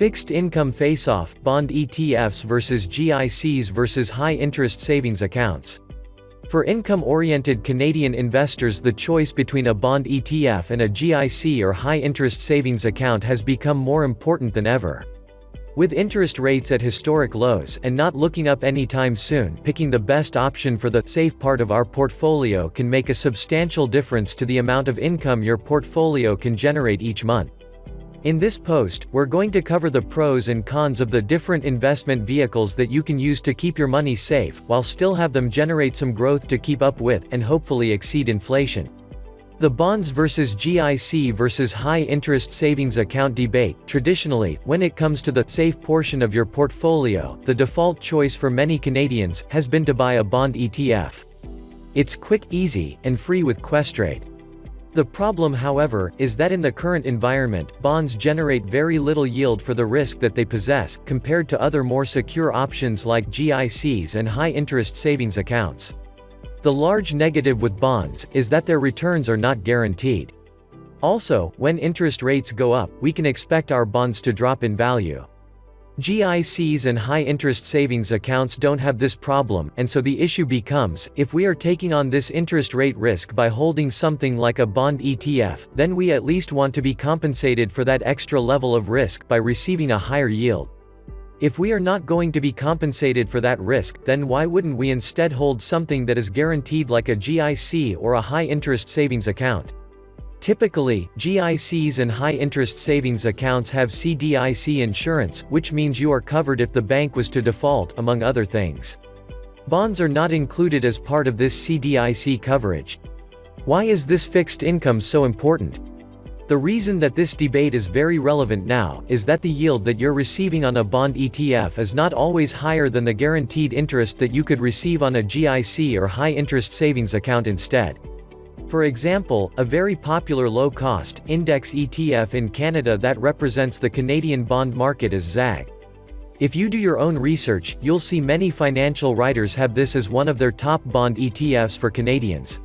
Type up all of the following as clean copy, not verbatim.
Fixed income face-off, bond ETFs versus GICs versus high-interest savings accounts. For income-oriented Canadian investors, the choice between a bond ETF and a GIC or high-interest savings account has become more important than ever. With interest rates at historic lows and not looking up anytime soon, picking the best option for the safe part of our portfolio can make a substantial difference to the amount of income your portfolio can generate each month. In this post, we're going to cover the pros and cons of the different investment vehicles that you can use to keep your money safe, while still have them generate some growth to keep up with, and hopefully exceed inflation. The bonds versus GIC versus high-interest savings account debate. Traditionally, when it comes to the safe portion of your portfolio, the default choice for many Canadians has been to buy a bond ETF. It's quick, easy, and free with Questrade. The problem, however, is that in the current environment, bonds generate very little yield for the risk that they possess, compared to other more secure options like GICs and high-interest savings accounts. The large negative with bonds is that their returns are not guaranteed. Also, when interest rates go up, we can expect our bonds to drop in value. GICs and high-interest savings accounts don't have this problem, and so the issue becomes, if we are taking on this interest rate risk by holding something like a bond ETF, then we at least want to be compensated for that extra level of risk by receiving a higher yield. If we are not going to be compensated for that risk, then why wouldn't we instead hold something that is guaranteed like a GIC or a high-interest savings account? Typically, GICs and high-interest savings accounts have CDIC insurance, which means you are covered if the bank was to default, among other things. Bonds are not included as part of this CDIC coverage. Why is this fixed income so important? The reason that this debate is very relevant now is that the yield that you're receiving on a bond ETF is not always higher than the guaranteed interest that you could receive on a GIC or high-interest savings account instead. For example, a very popular low-cost, index ETF in Canada that represents the Canadian bond market is ZAG. If you do your own research, you'll see many financial writers have this as one of their top bond ETFs for Canadians.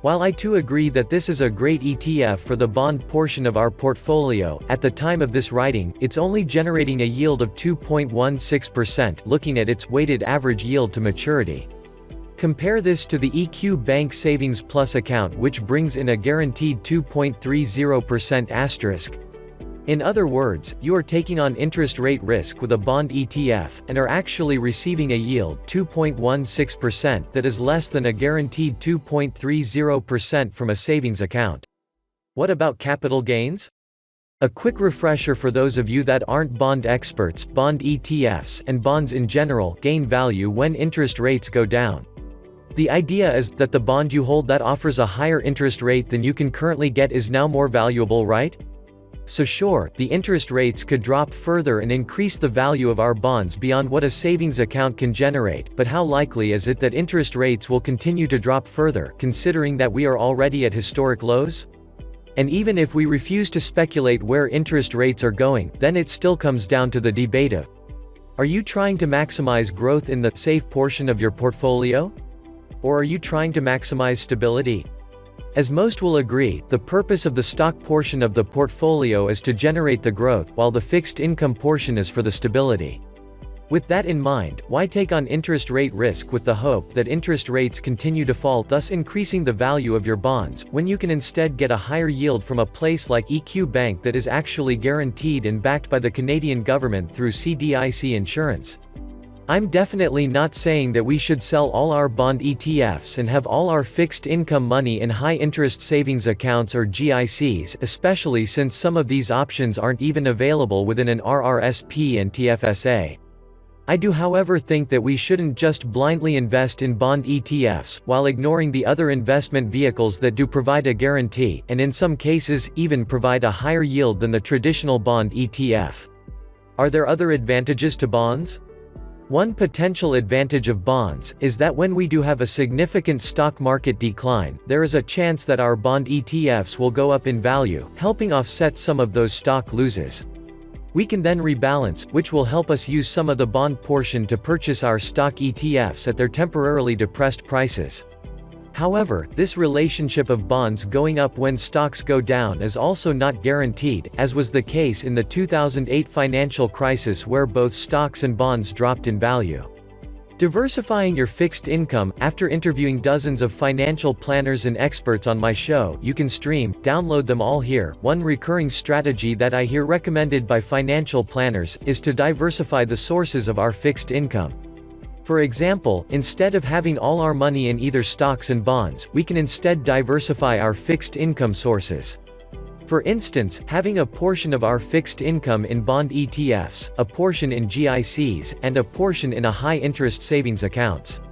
While I too agree that this is a great ETF for the bond portion of our portfolio, at the time of this writing, it's only generating a yield of 2.16%, looking at its weighted average yield to maturity. Compare this to the EQ Bank Savings Plus account, which brings in a guaranteed 2.30% asterisk. In other words, you are taking on interest rate risk with a bond ETF, and are actually receiving a yield 2.16% that is less than a guaranteed 2.30% from a savings account. What about capital gains? A quick refresher for those of you that aren't bond experts: bond ETFs, and bonds in general, gain value when interest rates go down. The idea is that the bond you hold that offers a higher interest rate than you can currently get is now more valuable, right? So sure, the interest rates could drop further and increase the value of our bonds beyond what a savings account can generate, but how likely is it that interest rates will continue to drop further, considering that we are already at historic lows? And even if we refuse to speculate where interest rates are going, then it still comes down to the debate of, are you trying to maximize growth in the safe portion of your portfolio? Or are you trying to maximize stability? As most will agree, the purpose of the stock portion of the portfolio is to generate the growth, while the fixed income portion is for the stability. With that in mind, why take on interest rate risk with the hope that interest rates continue to fall, thus increasing the value of your bonds, when you can instead get a higher yield from a place like EQ Bank that is actually guaranteed and backed by the Canadian government through CDIC insurance? I'm definitely not saying that we should sell all our bond ETFs and have all our fixed income money in high-interest savings accounts or GICs, especially since some of these options aren't even available within an RRSP and TFSA. I do, however, think that we shouldn't just blindly invest in bond ETFs, while ignoring the other investment vehicles that do provide a guarantee, and in some cases, even provide a higher yield than the traditional bond ETF. Are there other advantages to bonds? One potential advantage of bonds is that when we do have a significant stock market decline, there is a chance that our bond ETFs will go up in value, helping offset some of those stock losses. We can then rebalance, which will help us use some of the bond portion to purchase our stock ETFs at their temporarily depressed prices. However, this relationship of bonds going up when stocks go down is also not guaranteed, as was the case in the 2008 financial crisis where both stocks and bonds dropped in value. Diversifying your fixed income. After interviewing dozens of financial planners and experts on my show, you can download them all here. One recurring strategy that I hear recommended by financial planners is to diversify the sources of our fixed income. For example, instead of having all our money in either stocks and bonds, we can instead diversify our fixed income sources. For instance, having a portion of our fixed income in bond ETFs, a portion in GICs, and a portion in a high-interest savings accounts.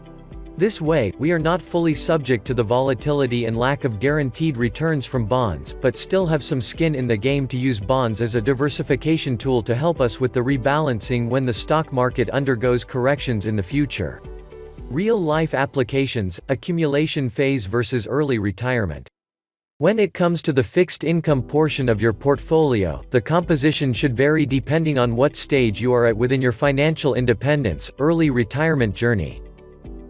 This way, we are not fully subject to the volatility and lack of guaranteed returns from bonds, but still have some skin in the game to use bonds as a diversification tool to help us with the rebalancing when the stock market undergoes corrections in the future. Real-life applications, accumulation phase versus early retirement. When it comes to the fixed income portion of your portfolio, the composition should vary depending on what stage you are at within your financial independence, early retirement journey.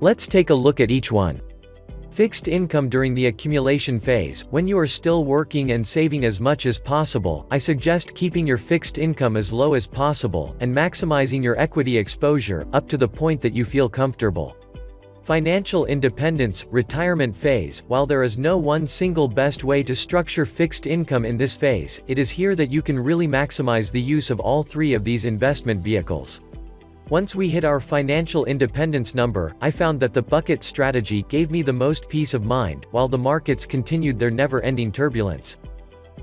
Let's take a look at each one. Fixed income during the accumulation phase. When you are still working and saving as much as possible, I suggest keeping your fixed income as low as possible, and maximizing your equity exposure, up to the point that you feel comfortable. Financial independence, retirement phase. While there is no one single best way to structure fixed income in this phase, it is here that you can really maximize the use of all three of these investment vehicles. Once we hit our financial independence number, I found that the bucket strategy gave me the most peace of mind, while the markets continued their never-ending turbulence.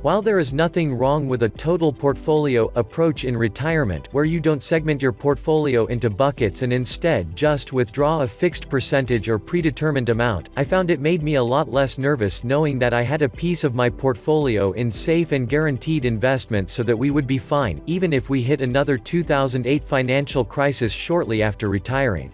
While there is nothing wrong with a total portfolio approach in retirement, where you don't segment your portfolio into buckets and instead just withdraw a fixed percentage or predetermined amount, I found it made me a lot less nervous knowing that I had a piece of my portfolio in safe and guaranteed investments so that we would be fine, even if we hit another 2008 financial crisis shortly after retiring.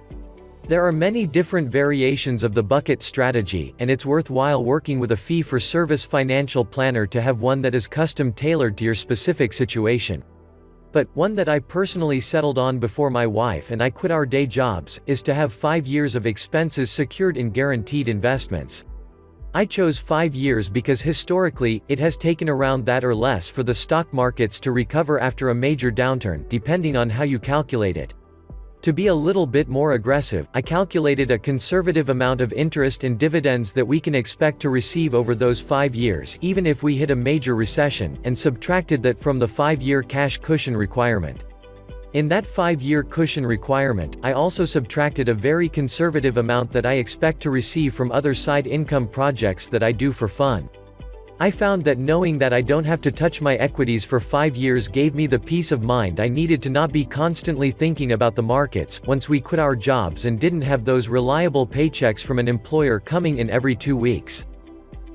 There are many different variations of the bucket strategy, and it's worthwhile working with a fee-for-service financial planner to have one that is custom-tailored to your specific situation. But one that I personally settled on before my wife and I quit our day jobs, is to have 5 years of expenses secured in guaranteed investments. I chose 5 years because historically, it has taken around that or less for the stock markets to recover after a major downturn, depending on how you calculate it. To be a little bit more aggressive, I calculated a conservative amount of interest and dividends that we can expect to receive over those 5 years even if we hit a major recession, and subtracted that from the 5-year cash cushion requirement. In that 5-year cushion requirement, I also subtracted a very conservative amount that I expect to receive from other side income projects that I do for fun. I found that knowing that I don't have to touch my equities for 5 years gave me the peace of mind I needed to not be constantly thinking about the markets once we quit our jobs and didn't have those reliable paychecks from an employer coming in every 2 weeks.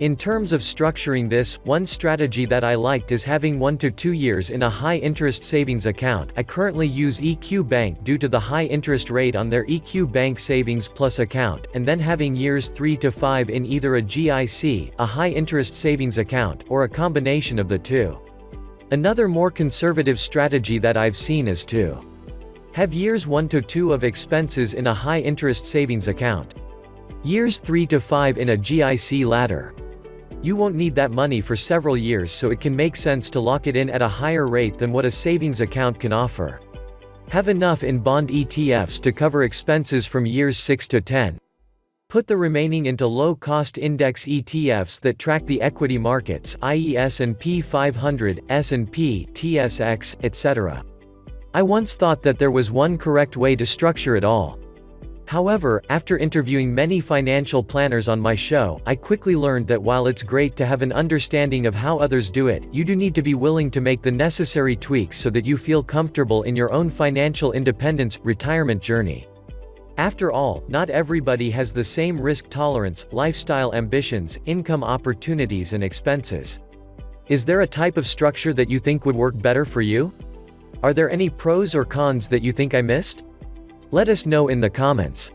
In terms of structuring this, one strategy that I liked is having 1 to 2 years in a high-interest savings account. I currently use EQ Bank due to the high interest rate on their EQ Bank Savings Plus account, and then having years 3 to 5 in either a GIC, a high-interest savings account, or a combination of the two. Another more conservative strategy that I've seen is to have years 1 to 2 of expenses in a high-interest savings account. Years 3 to 5 in a GIC ladder. You won't need that money for several years, so it can make sense to lock it in at a higher rate than what a savings account can offer. Have enough in bond ETFs to cover expenses from years 6 to 10. Put the remaining into low-cost index ETFs that track the equity markets, i.e. S&P 500, S&P, TSX, etc. I once thought that there was one correct way to structure it all. However, after interviewing many financial planners on my show, I quickly learned that while it's great to have an understanding of how others do it, you do need to be willing to make the necessary tweaks so that you feel comfortable in your own financial independence, retirement journey. After all, not everybody has the same risk tolerance, lifestyle ambitions, income opportunities and expenses. Is there a type of structure that you think would work better for you? Are there any pros or cons that you think I missed? Let us know in the comments.